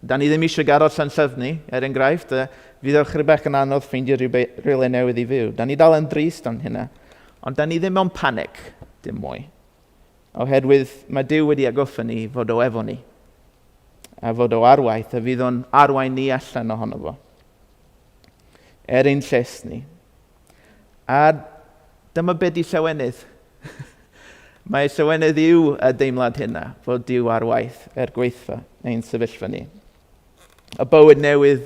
S5: Da ni ddim eisiau gadael Llanllyfni, enghraifft. Fydd o'ch rhywbeth yn anodd ffeindio rhywle newydd i fyw. Da ni dal yn drist am hynna. Ond da ni ddim mewn panic, dim mwy. Oherwydd mae Duw wedi atgoffa ni fod o efo ni. A fod o arwaith, a fydd o'n arwain ni allan ohono fo. Ein lles ni. A dyma be di llawenydd. Mae llawenydd yw y deimlad hynna, fod Duw ar waith gweithfa ein sefyllfa ni. Y bywyd newydd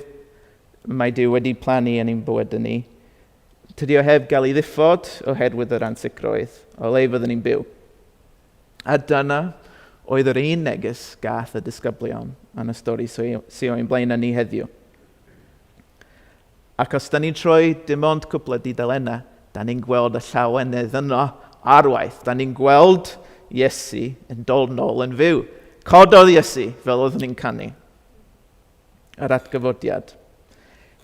S5: mae Duw wedi plannu yn ein bywyd ni. Tydi o heb gael ei ddiffod oherwydd yr ansicroedd o le fyddwn ni'n byw. A dyna oedd yr un neges gath y disgyblion yn y stori sy'n o'n blaen ni heddiw. Ac os da ni'n troi dim ond cwbl o dudalennau, da ni'n gweld y llawenydd yno ar waith. Da ni'n gweld Iesu yn dod nôl yn fyw. Cododd Iesu fel oeddwn ni'n canu. Yr atgyfodiad.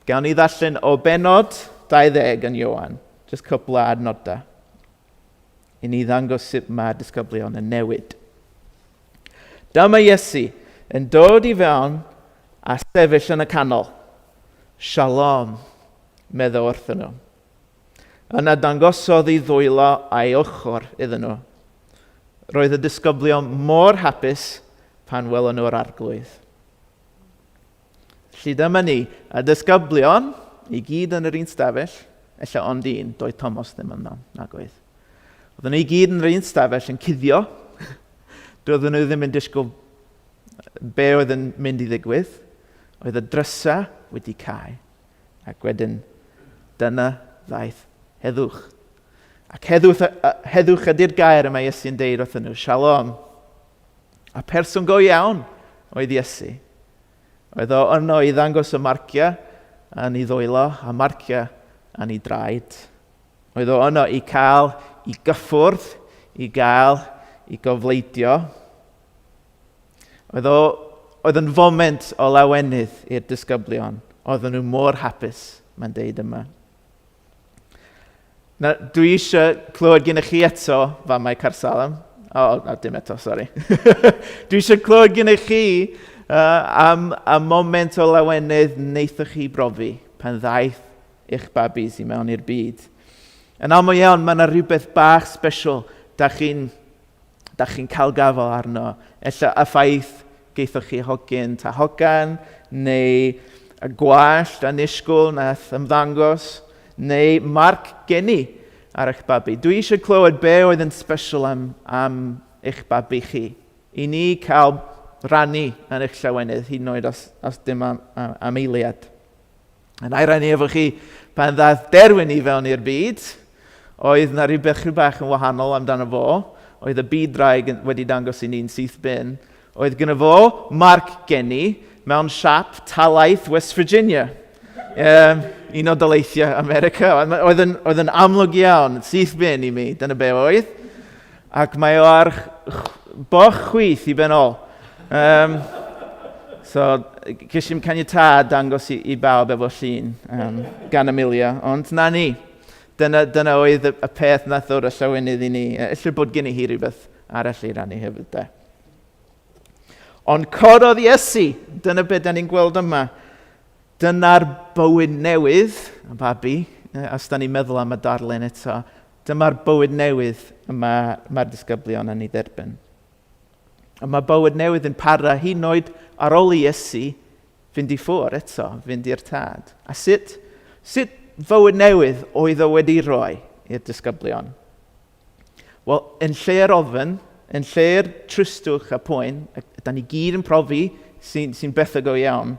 S5: Gawn ni ddarllen o benod 20 yn Ioan. Just cwbl o adnodau. I ni ddangos sut mae disgyblion yn newid. Dyma Iesu yn dod i fewn a sefyll yn y canol. Shalom, meddwl wrthyn nhw. Yna dangosodd ei ddwylo a'i ochr iddyn nhw. Roedd y disgyblion mor hapus pan welon nhw'r arglwydd. Felly dyma ni, y disgyblion i gyd yn yr un stafell, ella ond un, doedd Thomas ddim yno, nag oedd. Oedden nhw i gyd yn yr un stafell yn cuddio. Doedden nhw ddim yn disgwyl be oedd yn mynd i ddigwydd. Oedd y drysau wedi cael. Ac wedyn, dyna ddaeth heddwch. Ac heddwch ydy'r gair yma Iesu yn deud wrthyn nhw, shalom. A person go iawn oedd Iesu. Oedd o yno i ddangos y marciau yn ei ddwylo, a marciau yn ei draed. Oedd o yno i cael i gyffwrdd, i gael i gofleidio. Oedd yn foment o lawenydd i'r disgyblion. Oedden nhw mor hapus, mae'n deud yma. Na, dwi eisiau clywed gennych chi eto famau Carsalem. Dim eto, sori. Dwi eisiau clywed gennych chi am y moment o lawenydd wnaethoch chi brofi pan ddaeth eich babis i mewn i'r byd. Yn aml iawn, mae yna rhywbeth bach special da chi'n cael gafel arno. Ella y ffaith geithoch chi hogyn ta hogan, neu y gwallt a nisgwyl nath ymddangos, neu marc geni ar eich babi. Dwi eisiau clywed be oedd yn special am eich babi chi. I ni cael rannu yn eich llawenydd, hyd yn oed os dim am eiliad. A na i rannu efo chi pan ddaeth derwyn i fewn i'r byd, oedd na rhywbeth bach yn wahanol amdano fo, oedd y byd draig wedi dangos i ni'n syth bin, oedd gyda fo marc geni mewn siap talaith West Virginia. Un o daleithiau America. Oedd yn amlwg iawn, syth bin i mi, dyna be oedd. Ac mae o ar boch chwith i ben ôl. So, gysim caniatad dangos i bawb efo llun gan Amelia, ond na ni. Dyna oedd y peth nath o'r llawenydd i ni. Ella bod gen i hi rhywbeth arall i rannu hefyd de. Ond cododd Iesu, dyna beth da ni'n gweld yma. Dyna'r bywyd newydd, y babi, os da ni'n meddwl am y darlun eto. Dyma'r bywyd newydd mae'r disgyblion yn ei dderbyn. A mae bywyd newydd yn para hyd yn oed ar ôl Iesu fynd i ffwr eto, fynd i'r tad. A sut fywyd newydd oedd o wedi rhoi i'r disgyblion? Wel, yn lle'r ofyn, yn lle'r tristwch a poen, da ni gyd yn profi sy'n beth go iawn,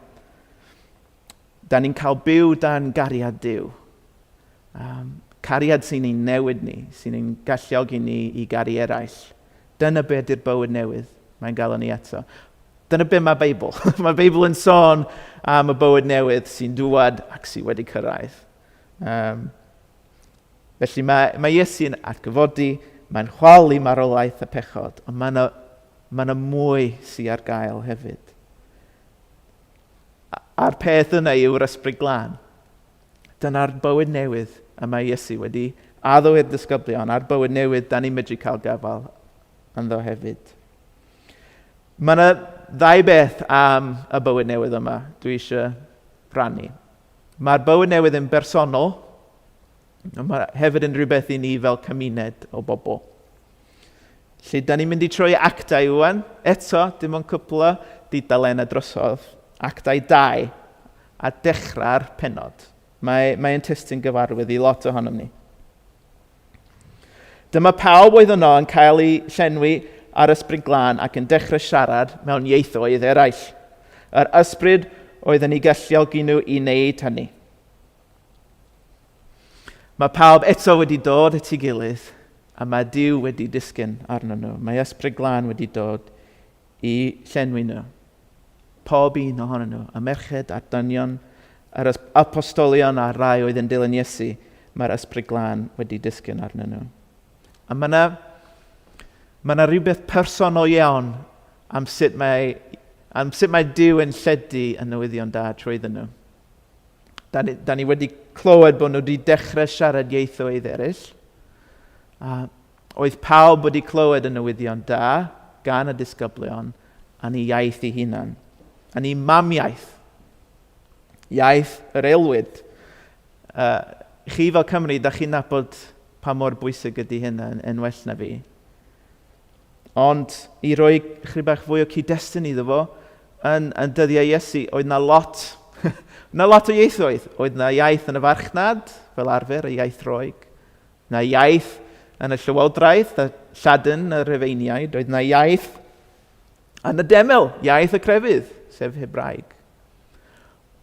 S5: da ni'n cael byw dan gariad Duw. Cariad sy'n ein newid ni, sy'n ein galluogi ni i gari eraill. Dyna beth yw'r bywyd newydd mae'n gael ni eto. Dyna beth mae Beibl. Mae Beibl yn sôn am y bywyd newydd sy'n dŵad ac sy'n wedi cyrraedd. Felly mae Iesu'n atgyfodi, mae'n chwalu marwolaeth y pechod, ond mae yna mwy sy'n ar gael hefyd. A'r peth yna yw'r ysbryd glân. Dyna'r bywyd newydd y mae Iesu wedi addo i'r disgyblion, a'r bywyd newydd da ni'n medru cael gafal ynddo hefyd. Mae yna ddau beth am y bywyd newydd yma dwi eisiau rannu. Mae'r bywyd newydd yn bersonol, ond mae hefyd yn rhywbeth i ni fel cymuned o bobl. Lle da ni'n mynd i troi actau Ioan, eto, dim ond cwpl o dudalennau drosodd, actau 2, a dechrau'r penod. Mae'n testyn gyfarwydd i lot ohonom ni. Dyma pawb oedd yno yn cael ei llenwi ar ysbryd glân ac yn dechrau siarad mewn ieithoedd eraill. Yr ysbryd oedd yn ei galluogi nhw i wneud hynny. Mae pawb eto wedi dod at ei gilydd, a mae Duw wedi disgyn arno nhw. Mae ysbryd glân wedi dod i llenwi nhw. Pob un ohonyn nhw, y merched a'r dynion, yr apostolion a rai oedd yn dilyn Iesu, mae'r ysbryd glân wedi disgyn arno nhw. A mae yna rhywbeth personol iawn am sut mae Duw yn lledu y newyddion da trwyddyn nhw. Da ni wedi clywed bod nhw wedi dechrau siarad ieithoedd eraill. Oedd pawb wedi clywed y newyddion da gan y disgyblion yn ei iaith ei hunan. Yn ei mamiaith. Iaith yr aelwyd. Chi fel Cymru, da chi'n nabod pa mor bwysig ydy hynna yn well na fi. Ond i roi chydig bach fwy o cyd-destun iddo fo, yn dyddiau Iesu, oedd na lot o ieithoedd. Oedd na iaith yn y farchnad, fel arfer, y iaith Rhoeg. Na iaith yn y Llywodraeth, y Lladin, y Rhufeiniaid. Oedd na iaith yn y demel, iaith y crefydd, sef Hebraeg.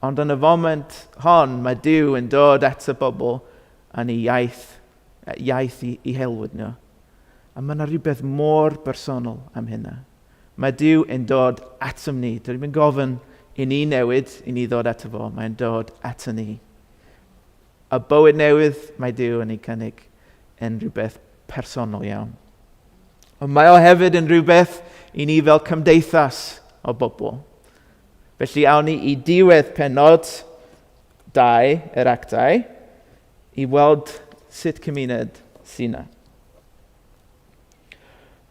S5: Ond yn y foment hon, mae Duw yn dod at y bobl yn ei iaith i helwyd nhw. A mae yna rhywbeth mor bersonol am hynna. Mae Duw yn dod atom ni. Dwi'n gofyn i ni newid, i ni ddod ato fo. Mae'n dod ato ni. Y bywyd newydd mae Duw yn ei cynnig yn rhywbeth personol iawn. Ond mae o hefyd yn rhywbeth i ni fel cymdeithas o bobl. Felly awn ni i diwedd pennod 2 yr actau i weld sut cymuned sy'n yna.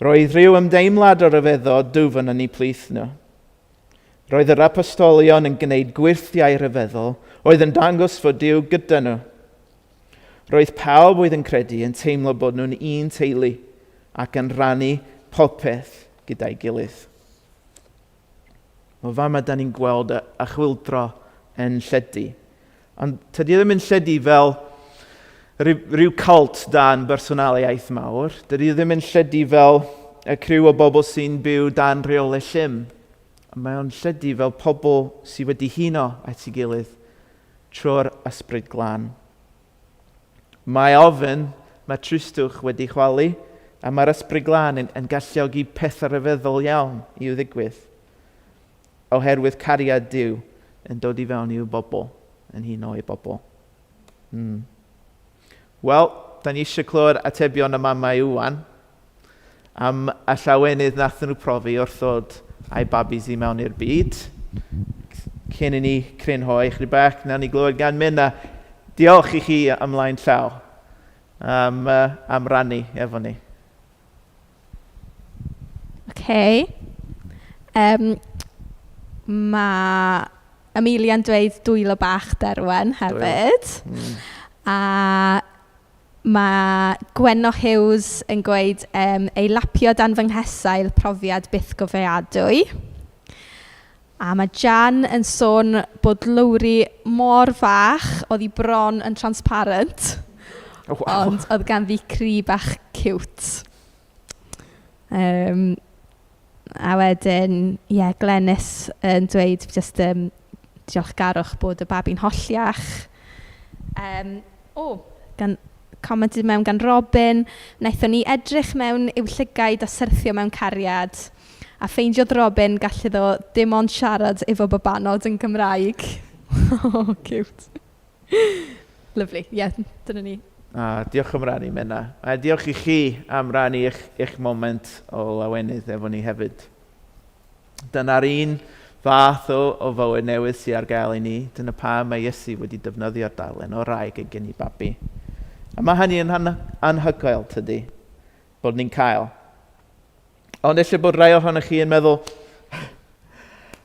S5: Roedd rhyw ymdeimlad o ryfeddod dwfn yn ei plith nhw. Roedd yr apostolion yn gwneud gwirthiau ryfeddol, oedd yn dangos fod Duw gyda nhw. Roedd pawb oedd yn credu yn teimlo bod nhw'n un teulu ac yn rhannu popeth gyda'i gilydd. O fama da ni'n gweld y chwyldro yn lledu. Ond tydi ddim yn lledu fel rhyw cult dan bersonaliaeth mawr. Dydy ddim yn lledu fel y criw o bobl sy'n byw dan reolau llym. Mae o'n lledu fel pobl sydd wedi huno at ei gilydd trwy'r ysbryd glân. Mae ofyn, mae tristwch wedi chwalu, a mae'r ysbryd glân yn galluogi pethau ryfeddol iawn i'w ddigwydd. Oherwydd cariad Duw yn dod i fewn i'w bobl, yn huno i bobl. Wel, da ni eisiau clywed atebion y mamau Ioan am y llawenydd nath nhw profi wrth ddod a'i babis i mewn i'r byd. Cyn i ni crynhoi chydig bach, na ni glywed gan Menna. Diolch i chi ymlaen llaw am rannu efo ni.
S2: Mae Emilia'n dweud dwylo bach derwen hefyd. A mae Gwenno Hughes yn gweud ei lapio dan fy nghesail profiad byth gofeadwy. A mae Jan yn sôn bod lwri mor fach oedd hi bron yn transparent. Wow. Ond oedd ganddi cri bach cute. A wedyn, Glenys yn dweud just diolchgarwch bod y babi'n holliach. Gan comented mewn gan Robin, wnaethon ni edrych mewn i'w llygaid a syrthio mewn cariad, a ffeindiodd Robin gallu ddo dim ond siarad efo babanod yn Gymraeg. Cute. Lovely. Dyna ni.
S5: Diolch am rannu, Menna. A diolch i chi am rannu eich moment o lawenydd efo ni hefyd. Dyna'r un fath o fywyd newydd sydd ar gael i ni. Dyna pa mae Iesu wedi defnyddio'r dalen o wraig gen i babi. A mae hynny yn anhygoel, tydi, bod ni'n cael. Ond eisiau bod rai ohonych chi yn meddwl,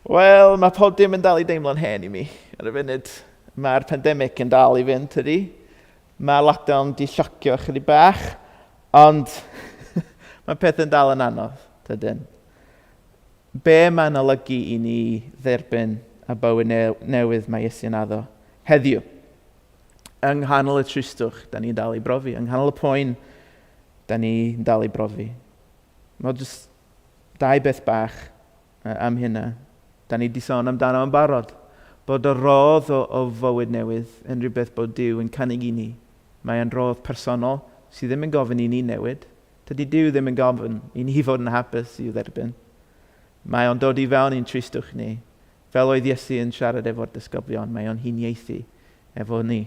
S5: wel, mae pob dim yn dal i deimlo'n hen i mi. Ar y funud, mae'r pandemig yn dal i fynd, tydi. Mae lockdown di siocio chydig bach, ond mae peth yn dal yn anodd, tydyn. Be mae'n olygu i ni dderbyn a bywyd newydd mae Iesu'n addo heddiw? Yng nghanol y tristwch, da ni'n dal i brofi. Yng nghanol y poen, da ni'n dal i brofi. Mae jyst 2 beth bach am hynna. Da ni di sôn amdano yn barod. Bod y rodd o fywyd newydd yn rhywbeth bod Duw yn cynnig i ni. Mae e'n rodd personol sydd ddim yn gofyn i ni newid. Dydy Duw ddim yn gofyn i ni fod yn hapus i'w dderbyn. Mae o'n dod i fewn i'n tristwch ni. Fel oedd Iesu yn siarad efo'r disgyblion, mae o'n hiniaethu efo ni.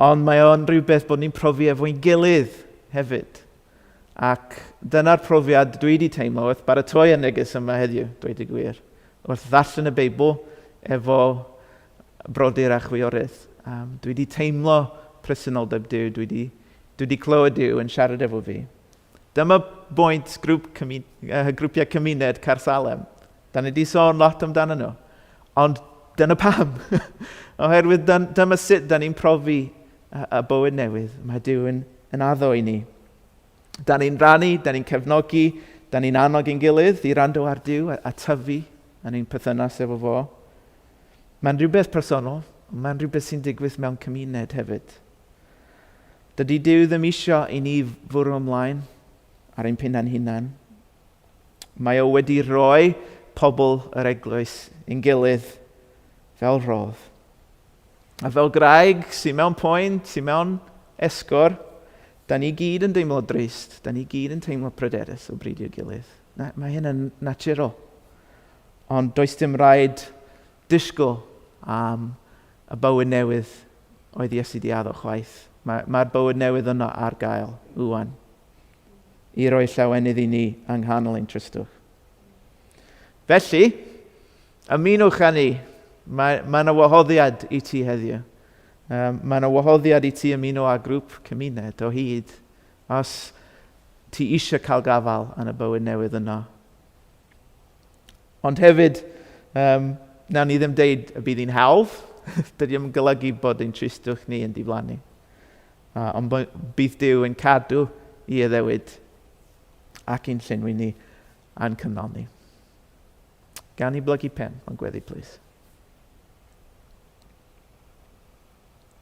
S5: Ond mae o'n rhywbeth bod ni'n profi efo'n gilydd hefyd. Ac dyna'r profiad dwi wedi teimlo wrth baratoi y neges yma heddiw, dweud y gwir. Wrth ddarllen y Beibl efo brodyr a chwiorydd. Dwi wedi teimlo presenoldeb Duw, dwi wedi clywed Duw yn siarad efo fi. Dyma bwynt grwpiau cymuned Carsalem. Da ni wedi sôn lot amdano nhw. Ond dyna pam. Oherwydd dyma sut da ni'n profi y bywyd newydd. Mae Duw yn addo i ni. Da ni'n rannu, da ni'n cefnogi, da ni'n annog i'n gilydd i rando ar Duw a tyfu yn ein perthynas efo fo. Mae'n rhywbeth personol, ond mae'n rhywbeth sy'n digwydd mewn cymuned hefyd. Dydy Duw ddim isio i ni fwrw ymlaen ar ein pina'n hunan. Mae o wedi rhoi pobl yr eglwys i'n gilydd fel rodd. A fel graig sy'n mewn poen, sy'n mewn esgor, da ni gyd yn deimlo drist, da ni gyd yn teimlo pryderus o bridio gilydd. Mae hyn yn natural. Ond does dim rhaid disgwyl am y bywyd newydd oedd Iesu di addo chwaith. Mae'r bywyd newydd yno ar gael, Ioan, i roi llawenydd i ni yng nghanol ein tristwch. Felly, ymunwch â ni. Mae yna wahoddiad i ti heddiw. Mae yna wahoddiad i ti ymuno â grŵp cymuned o hyd os ti eisiau cael gafal yn y bywyd newydd yno. Ond hefyd, nawn ni ddim deud y bydd hi'n hawdd. Dydy yn golygu bod ein tristwch ni yn diflannu. Ond bydd Duw yn cadw i addewid ac ein llenwi ni a'n cynnal ni. Gawn ni blygu pen o'n gweddi, please.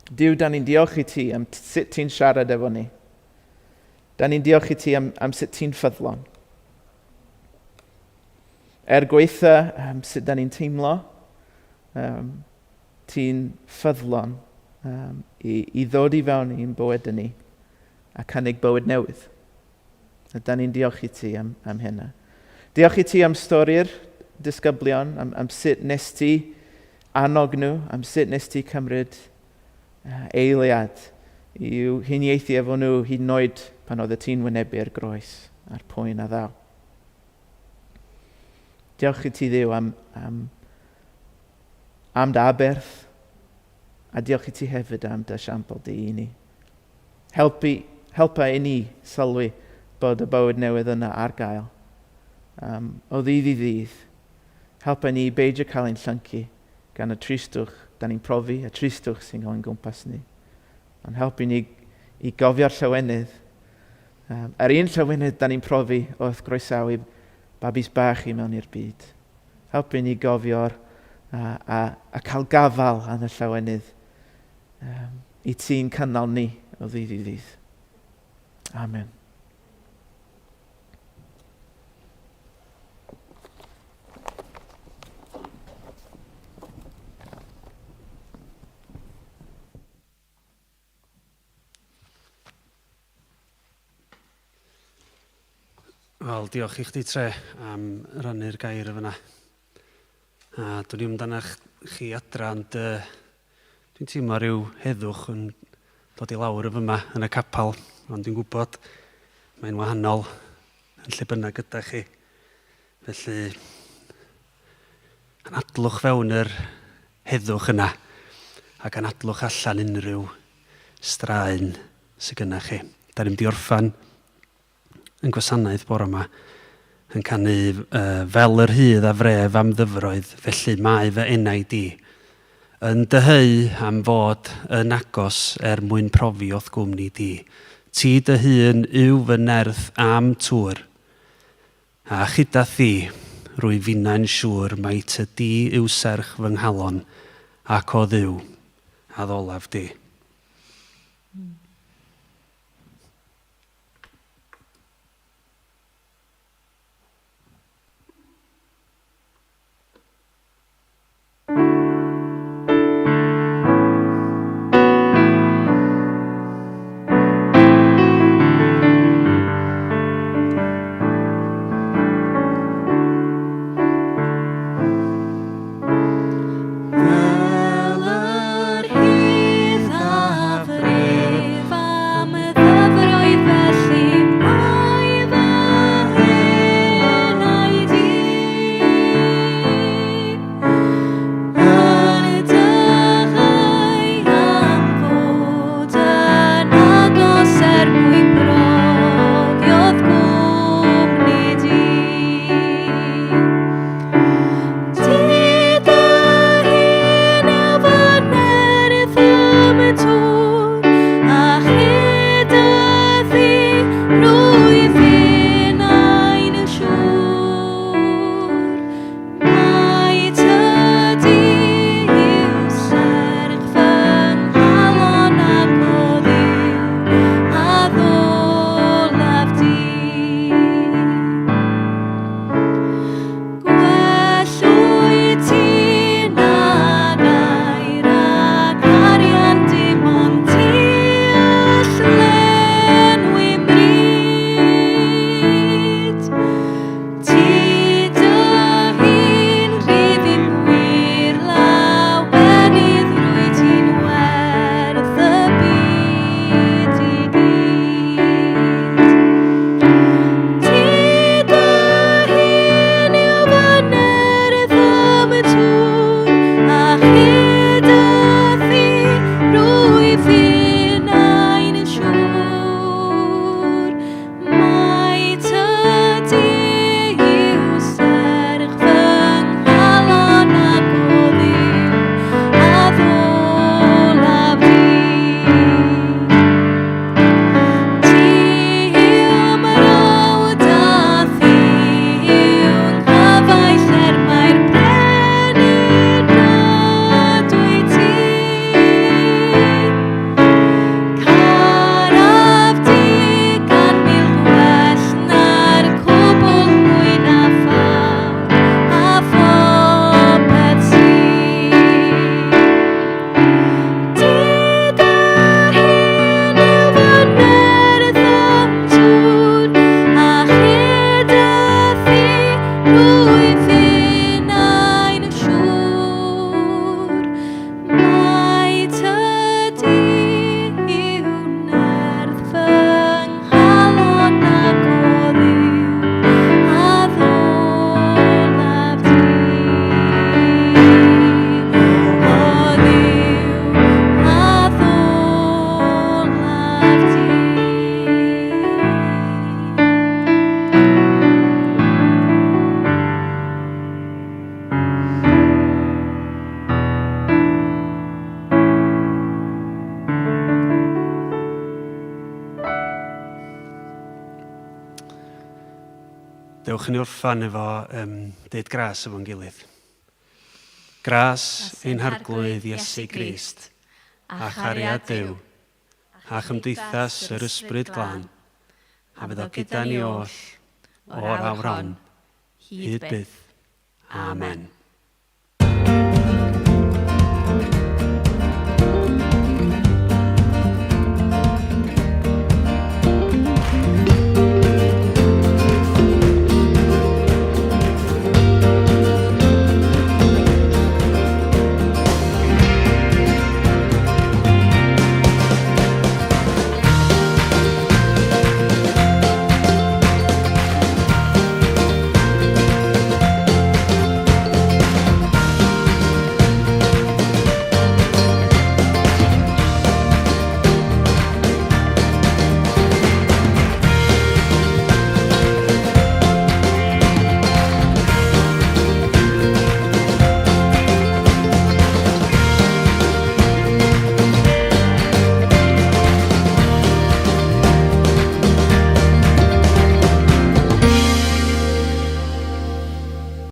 S5: Duw, da ni'n diolch i ti am sut ti'n siarad efo ni. Da ni'n diolch i ti am sut ti'n ffyddlon. Gweitha sut da ni'n teimlo, ti'n ffyddlon i ddod i fewn i'n bywyd ni a cynnig bywyd newydd. A da ni'n diolch i ti am hynna. Diolch i ti am stori'r disgyblion, am sut nes ti annog nhw, am sut nes ti cymryd eiliad i'w hiniaethu efo nhw hyd yn oed pan oedd y ti'n wynebu'r groes a'r poen a ddaw. Diolch i ti Dduw am dy aberth a diolch i ti hefyd am dy siampl di i ni. Helpa i ni sylwi bod y bywyd newydd yna ar gael. O ddydd i ddydd. Helpa ni beidio cael ein llyncu gan y tristwch da ni'n profi, y tristwch sy'n cael ein gwmpas ni. Ond helpu ni i gofio'r llawenydd. Yr un llawenydd da ni'n profi wrth groesawu babis bach i mewn i'r byd. Helpu ni gofio'r a cael gafal yn y llawenydd i ti'n cynnal ni o ddydd i ddydd. Amen.
S1: Wel, diolch i chdi, Trey, am rannu'r gair yma. A dwi'n i'm amdanach chi adra, ond dwi'n teimlo rhyw heddwch yn dod i lawr y fyma yn y capal, ond dwi'n gwybod mae'n wahanol yn lle bynnag gyda chi. Felly, anadlwch fewn yr heddwch yna ac anadlwch allan unrhyw straen sydd gyda chi. Da ni'n mynd i orffan yn gwasanaeth bore yma yn canu fel yr hydd a fref am ddyfroedd, felly mae fy enau di. Yn dyheu am fod yn agos mwyn profi o'th gwmni di. Ti dy hun yw fy nerth am tŵr. A chyda thi, rwy finna'n siŵr mai ty di yw serch fy nghalon ac o ddiw a ddolaf di. Dewch yn ei orffan efo deud gras efo'n gilydd. Gras ein harglwydd Iesu Grist, a chariad Duw, a chymdeithas yr ysbryd glân, a fydd o gyda ni oll, o'r awr hon, hyd byth. Amen.